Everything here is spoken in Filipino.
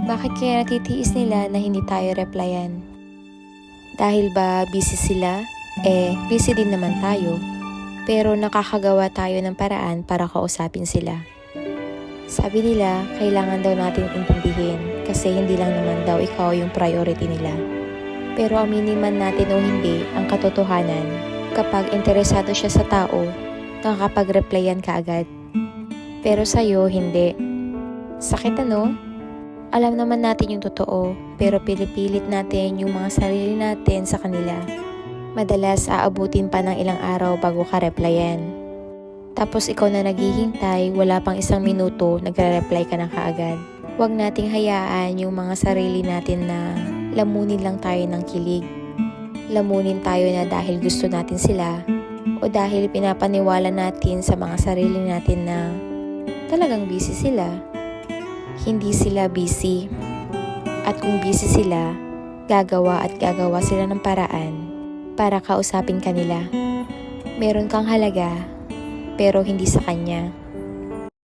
Bakit kaya natitiis nila na hindi tayo replyan? Dahil ba busy sila? Busy din naman tayo. Pero nakakagawa tayo ng paraan para kausapin sila. Sabi nila, kailangan daw natin intindihin kasi hindi lang naman daw ikaw yung priority nila. Pero aminin man natin o hindi ang katotohanan, kapag interesado siya sa tao, nakakapag-replyan ka agad. Pero sa'yo, hindi. Sakit ano? Alam naman natin yung totoo, pero pinipilit natin yung mga sarili natin sa kanila. Madalas aabutin pa ng ilang araw bago ka replyan. Tapos ikaw na naghihintay, wala pang 1 minuto, nagre-reply ka na kaagad. Huwag nating hayaan yung mga sarili natin na lamunin lang tayo ng kilig. Lamunin tayo na dahil gusto natin sila o dahil pinapaniwala natin sa mga sarili natin na talagang busy sila. Hindi sila busy. At kung busy sila, gagawa sila ng paraan para kausapin ka nila. Meron kang halaga, pero hindi sa kanya.